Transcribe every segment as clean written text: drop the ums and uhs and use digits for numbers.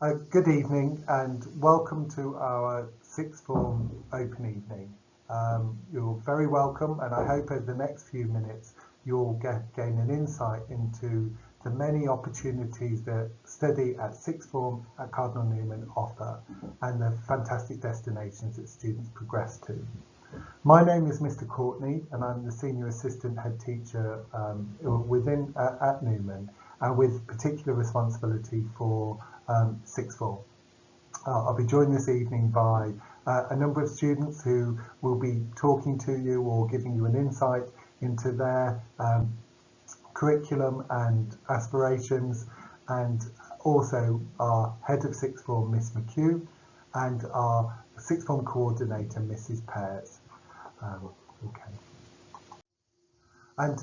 Good evening and welcome to our sixth form open evening. You're very welcome, and I hope over the next few minutes you'll gain an insight into the many opportunities that study at sixth form at Cardinal Newman offer and the fantastic destinations that students progress to. My name is Mr Courtney and I'm the Senior Assistant Head Teacher at Newman, with particular responsibility for sixth form. I'll be joined this evening by a number of students who will be talking to you or giving you an insight into their curriculum and aspirations, and also our Head of Sixth Form, Miss McHugh, and our Sixth Form Coordinator, Mrs Pears. Okay. And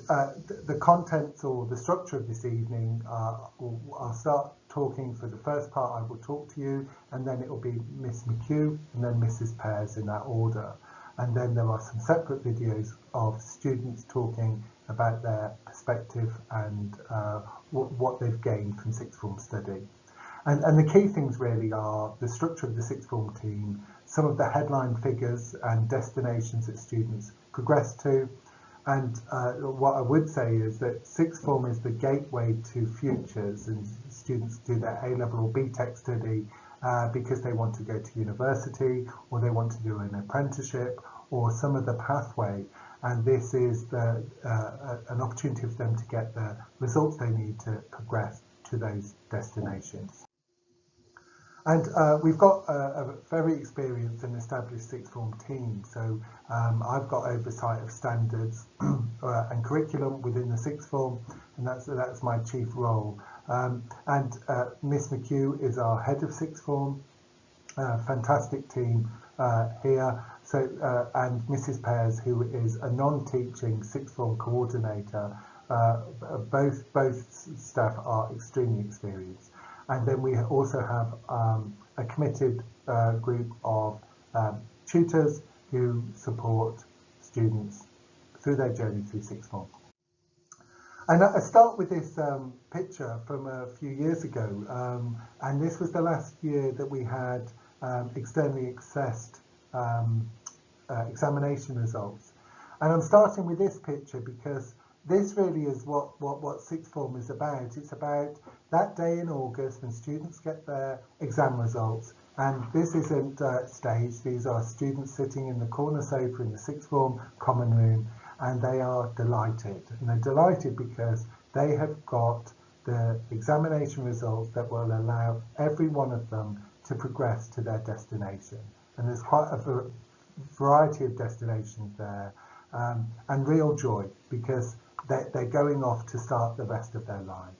the contents or the structure of this evening, I'll start talking for the first part. I will talk to you, and then it will be Miss McHugh and then Mrs Pears in that order. And then there are some separate videos of students talking about their perspective and what they've gained from sixth form study. And the key things really are the structure of the sixth form team, some of the headline figures and destinations that students progress to. And what I would say is that sixth form is the gateway to futures, and students do their A-level or BTEC study because they want to go to university or they want to do an apprenticeship or some other pathway. And this is an opportunity for them to get the results they need to progress to those destinations. And we've got a very experienced and established sixth form team. So I've got oversight of standards and curriculum within the sixth form, and that's my chief role. And Miss McHugh is our head of sixth form. Fantastic team here. So and Mrs Pears, who is a non-teaching sixth form coordinator. Both staff are extremely experienced. And then we also have a committed group of tutors who support students through their journey through sixth form. And I start with this picture from a few years ago, and this was the last year that we had externally assessed examination results. And I'm starting with this picture because this really is what sixth form is about. It's about that day in August when students get their exam results, and this isn't staged. These are students sitting in the corner sofa in the sixth form common room, and they are delighted. And they're delighted because they have got the examination results that will allow every one of them to progress to their destination. And there's quite a variety of destinations there, and real joy because they're going off to start the rest of their lives.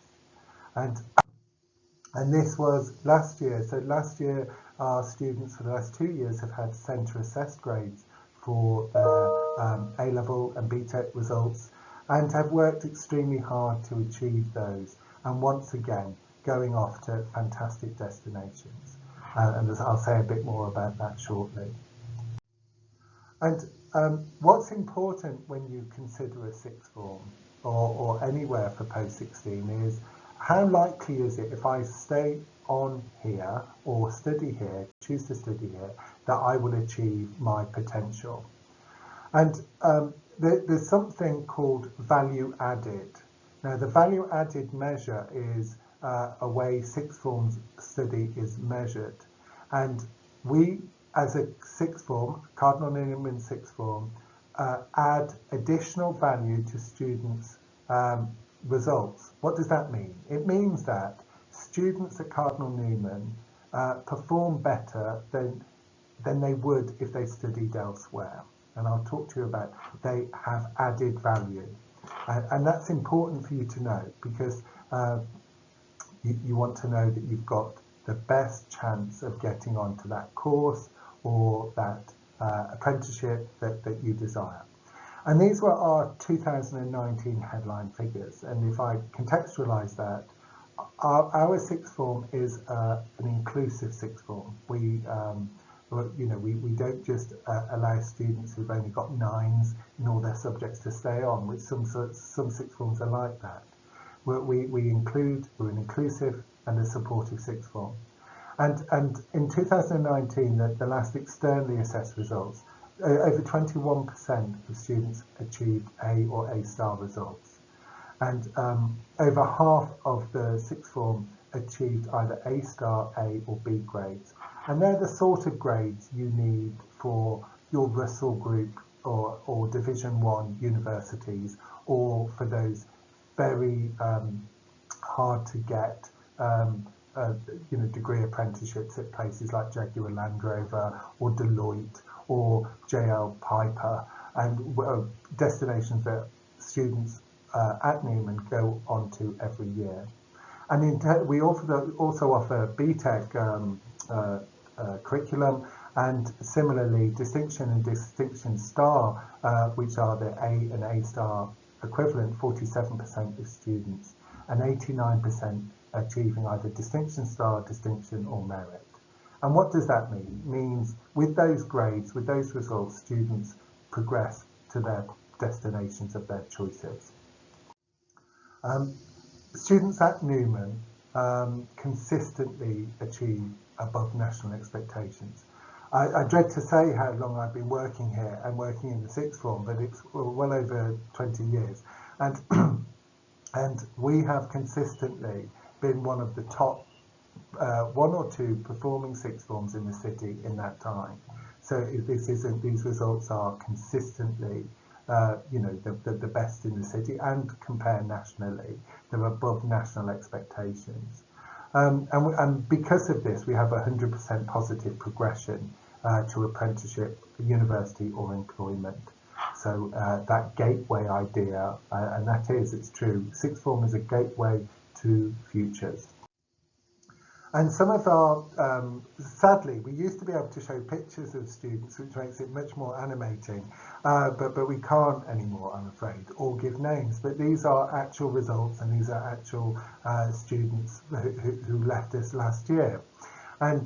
And this was last year. So last year, our students for the last 2 years have had centre assessed grades for their A-level and BTEC results, and have worked extremely hard to achieve those. And once again, going off to fantastic destinations. And I'll say a bit more about that shortly. And what's important when you consider a sixth form or anywhere for post-16 is how likely is it if I stay on here or study here, choose to study here, that I will achieve my potential. And there's something called value added. Now the value added measure is a way sixth form study is measured. And we, as a sixth form, Cardinal Newman sixth form, add additional value to students' results. What does that mean? It means that students at Cardinal Newman perform better than they would if they studied elsewhere. And I'll talk to you about they have added value. And that's important for you to know because you want to know that you've got the best chance of getting onto that course or that apprenticeship that you desire. And these were our 2019 headline figures. And if I contextualise that, our sixth form is an inclusive sixth form. We don't just allow students who've only got 9s in all their subjects to stay on, which some sixth forms are like that. We're an inclusive and a supportive sixth form. And in 2019, the last externally assessed results, over 21% of students achieved A or A star results. And over half of the sixth form achieved either A star, A or B grades. And they're the sort of grades you need for your Russell Group or Division 1 universities, or for those very hard to get degree apprenticeships at places like Jaguar Land Rover or Deloitte or JL Piper, and destinations that students at Newman go on to every year. And we also offer BTEC curriculum, and similarly Distinction and Distinction Star, which are the A and A star equivalent, 47% of students, and 89% achieving either Distinction Star, Distinction or Merit. And what does that mean? It means with those grades, with those results, students progress to their destinations of their choices. Students at Newman consistently achieve above national expectations. I dread to say how long I've been working here and working in the sixth form, but it's well over 20 years. And, and we have consistently been one of the top one or two performing sixth forms in the city in that time. So these results are consistently the best in the city, and compare nationally, they're above national expectations. And because of this, we have 100% positive progression to apprenticeship, university or employment. So that gateway idea, and it's true, sixth form is a gateway to futures. And some of our, sadly, we used to be able to show pictures of students, which makes it much more animating, but we can't anymore, I'm afraid, or give names. But these are actual results, and these are actual students who left us last year. And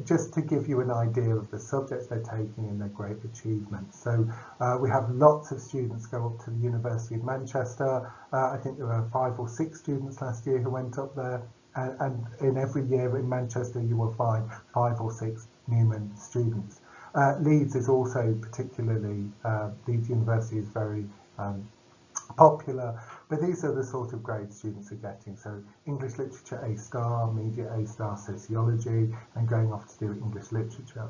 just to give you an idea of the subjects they're taking and their great achievements. So we have lots of students go up to the University of Manchester. I think there were 5 or 6 students last year who went up there. And in every year in Manchester you will find 5 or 6 Newman students. Leeds is also particularly, Leeds University is very popular, but these are the sort of grades students are getting. So English Literature A star, Media A star, Sociology, and going off to do English Literature.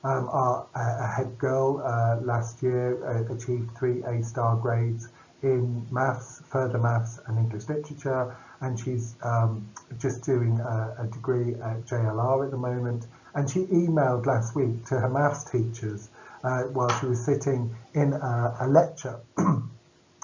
Our head girl last year achieved 3 A star grades in maths, further maths and English Literature, and she's just doing a degree at JLR at the moment. And she emailed last week to her maths teachers while she was sitting in a lecture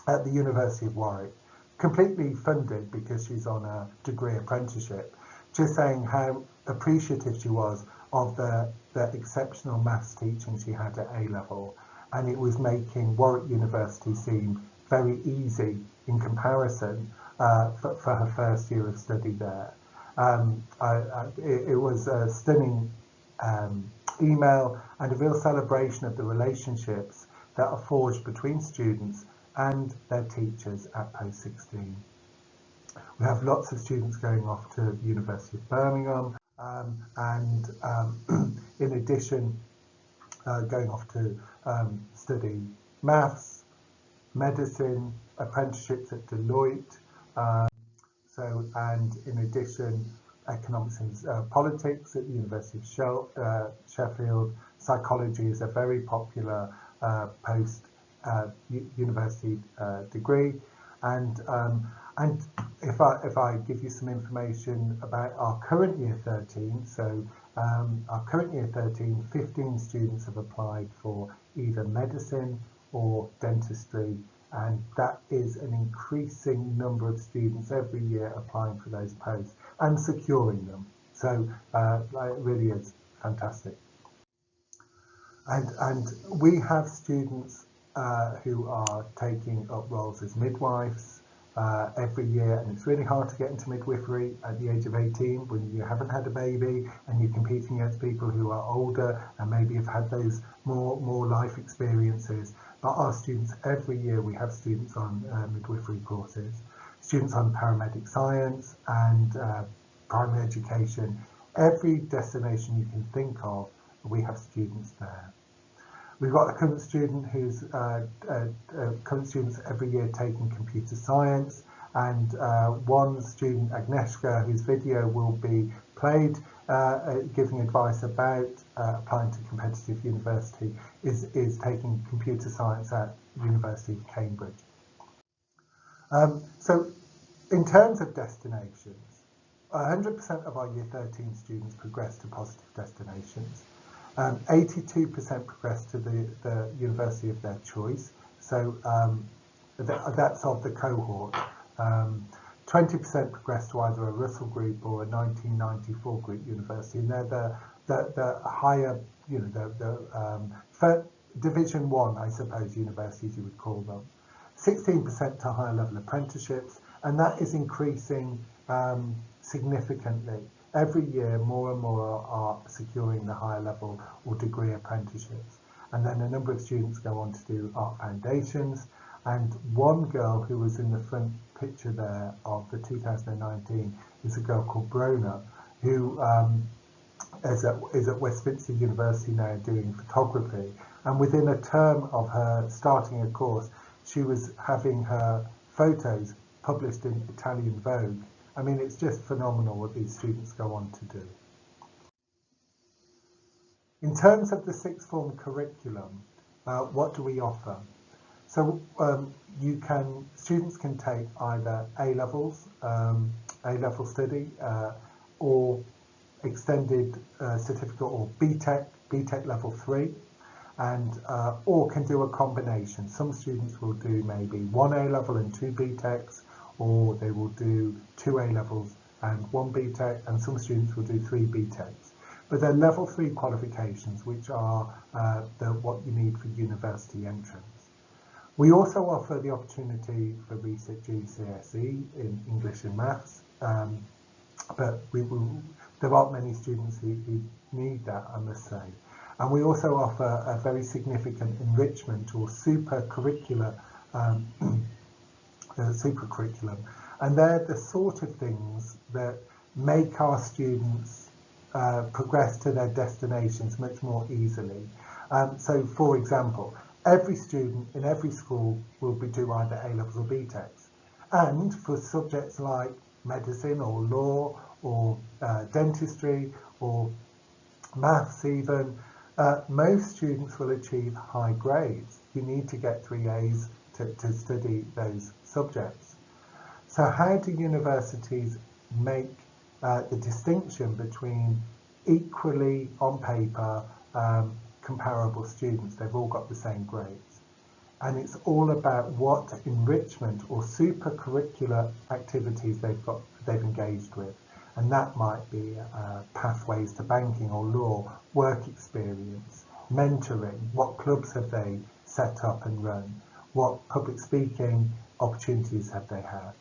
at the University of Warwick, completely funded because she's on a degree apprenticeship, just saying how appreciative she was of the exceptional maths teaching she had at A-level, and it was making Warwick University seem very easy in comparison for her first year of study there. It was a stunning email and a real celebration of the relationships that are forged between students and their teachers at post 16. We have lots of students going off to the University of Birmingham, and in addition going off to study maths, medicine, apprenticeships at Deloitte, and in addition economics and politics at the University of Sheffield. Psychology is a very popular post university degree, and if I give you some information about our current year 13, so our current year 13, 15 students have applied for either medicine or dentistry, and that is an increasing number of students every year applying for those posts and securing them. So it really is fantastic. And we have students who are taking up roles as midwives every year, and it's really hard to get into midwifery at the age of 18 when you haven't had a baby and you're competing against people who are older and maybe have had those more life experiences. But our students, every year we have students on midwifery courses, students on paramedic science and primary education. every destination you can think of, we have students there. We've got a current student who's current students every year taking computer science, and one student, Agnieszka, whose video will be played, giving advice about applying to competitive university, is taking computer science at University of Cambridge. So in terms of destinations, 100% of our Year 13 students progress to positive destinations. 82% progress to the university of their choice, so that's of the cohort. 20% progress to either a Russell Group or a 1994 Group university, and they're the higher, you know, the Division 1, I suppose, universities you would call them. 16% to higher level apprenticeships, and that is increasing significantly. Every year, more and more are securing the higher level or degree apprenticeships. And then a number of students go on to do art foundations. And one girl who was in the front picture there of the 2019 is a girl called Brona, who is at Westminster University now doing photography. And within a term of her starting a course, she was having her photos published in Italian Vogue. I mean, it's just phenomenal what these students go on to do. In terms of the sixth form curriculum, what do we offer? So students can take either A-levels, A-level study, or extended certificate, or BTEC level 3, and or can do a combination. Some students will do maybe 1 A-level and 2 BTECs, or they will do 2 A-levels and 1 BTEC, and some students will do 3 BTECs. But they're level 3 qualifications, which are what you need for university entrance. We also offer the opportunity for research GCSE in English and Maths, but there aren't many students who need that, I must say. And we also offer a very significant enrichment or super curriculum, and they're the sort of things that make our students progress to their destinations much more easily. So, for example, every student in every school will do either A-levels or BTECs. And for subjects like medicine or law or dentistry or maths even, most students will achieve high grades. You need to get 3 A's to study those subjects. So how do universities make the distinction between equally, on paper, comparable students? They've all got the same grades. And it's all about what enrichment or super curricular activities they've engaged with. And that might be pathways to banking or law, work experience, mentoring, what clubs have they set up and run, what public speaking opportunities have they had.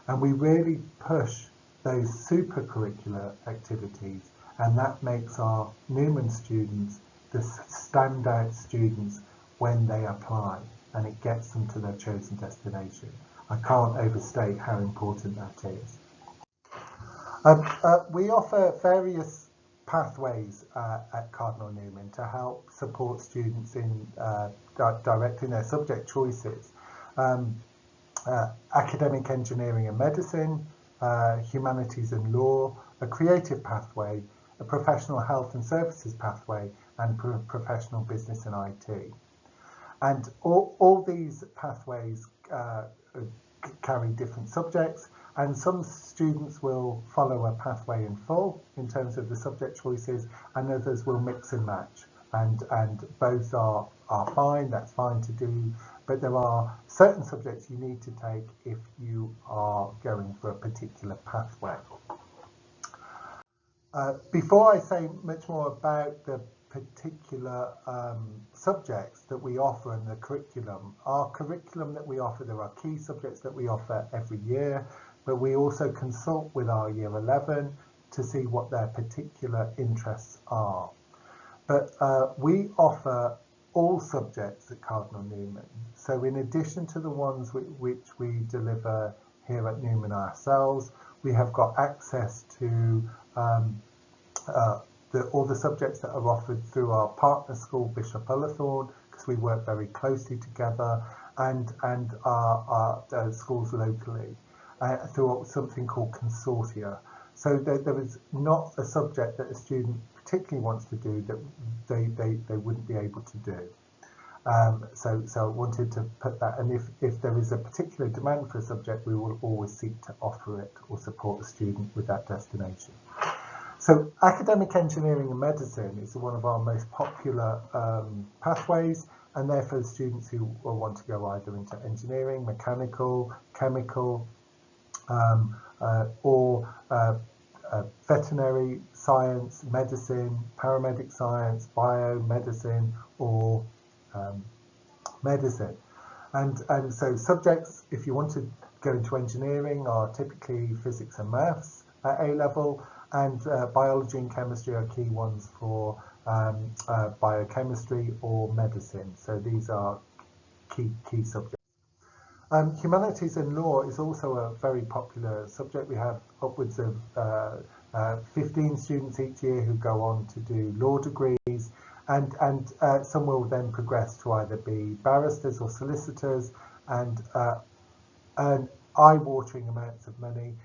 And we really push those super curricular activities, and that makes our Newman students the standout students when they apply, and it gets them to their chosen destination. I can't overstate how important that is. We offer various pathways at Cardinal Newman to help support students in directing their subject choices. Academic engineering and medicine, humanities and law, a creative pathway, a professional health and services pathway, and professional business and IT. And all these pathways carry different subjects, and some students will follow a pathway in full in terms of the subject choices, and others will mix and match, and both are fine. That's fine to do, but there are certain subjects you need to take if you are going for a particular pathway. Before I say much more about the particular subjects that we offer in the curriculum, our curriculum that we offer, there are key subjects that we offer every year, but we also consult with our Year 11 to see what their particular interests are. But we offer all subjects at Cardinal Newman. So in addition to the ones which we deliver here at Newman ourselves, we have got access to all the subjects that are offered through our partner school, Bishop Ullathorne, because we work very closely together, and our schools locally through something called Consortia. So there is not a subject that a student particularly wants to do that they wouldn't be able to do. So I wanted to put that, and if there is a particular demand for a subject, we will always seek to offer it or support the student with that destination. So academic engineering and medicine is one of our most popular pathways, and therefore students who want to go either into engineering, mechanical, chemical, or veterinary science, medicine, paramedic science, biomedicine, or medicine. And so subjects, if you want to go into engineering, are typically physics and maths at A level, and biology and chemistry are key ones for biochemistry or medicine. So these are key subjects. Humanities and Law is also a very popular subject. We have upwards of 15 students each year who go on to do law degrees, and some will then progress to either be barristers or solicitors and earn eye-watering amounts of money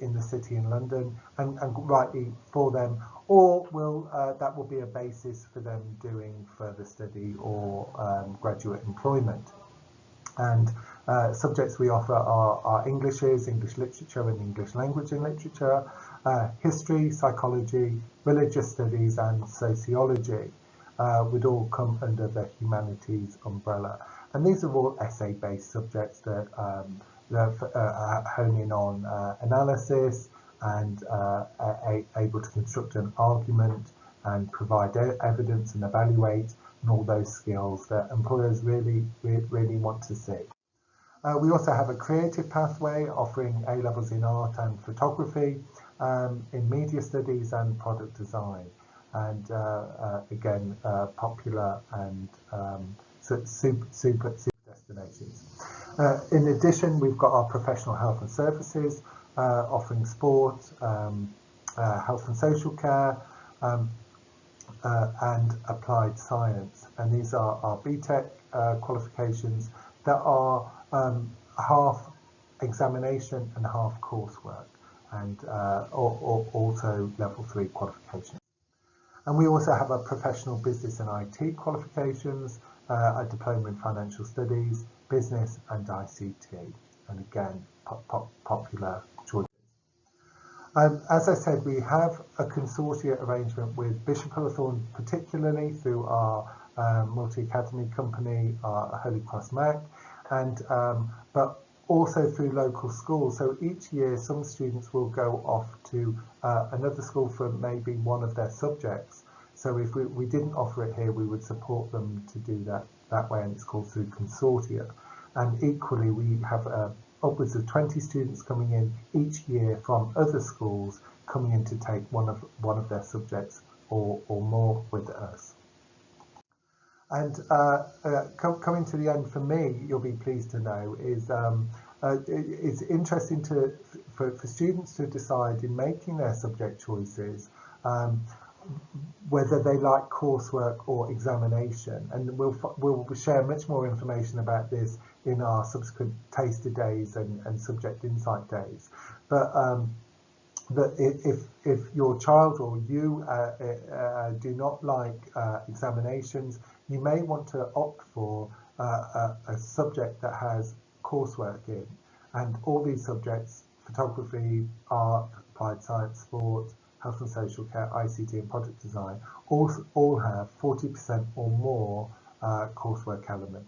in the city in London, and rightly for them, or that will be a basis for them doing further study or graduate employment. And subjects we offer are Englishes, English literature and English language and literature, history, psychology, religious studies and sociology would all come under the humanities umbrella. And these are all essay-based subjects that hone in on analysis and able to construct an argument and provide evidence and evaluate, and all those skills that employers really want to see. We also have a creative pathway offering A-levels in art and photography, in media studies and product design, and again popular and super destinations. In addition, we've got our professional health and services offering sport, health and social care, and applied science, and these are our BTEC qualifications that are half examination and half coursework, and also level 3 qualifications. And we also have a professional business and IT qualifications, a diploma in financial studies, business and ICT, and again popular choices. As I said, we have a consortia arrangement with Bishop Ullathorne, particularly through our multi-academy company, Holy Cross Mac, and but also through local schools. So each year some students will go off to another school for maybe one of their subjects. So if we didn't offer it here, we would support them to do that way, and it's called through Consortia. And equally, we have upwards of 20 students coming in each year from other schools coming in to take one of their subjects or more with us. And coming to the end for me, you'll be pleased to know, is it's interesting for students to decide in making their subject choices whether they like coursework or examination, and we'll share much more information about this in our subsequent taster days and subject insight days. But if your child or you do not like examinations, you may want to opt for a subject that has coursework in, and all these subjects, photography, art, applied science, sport, health and social care, ICT and product design, all have 40% or more coursework element.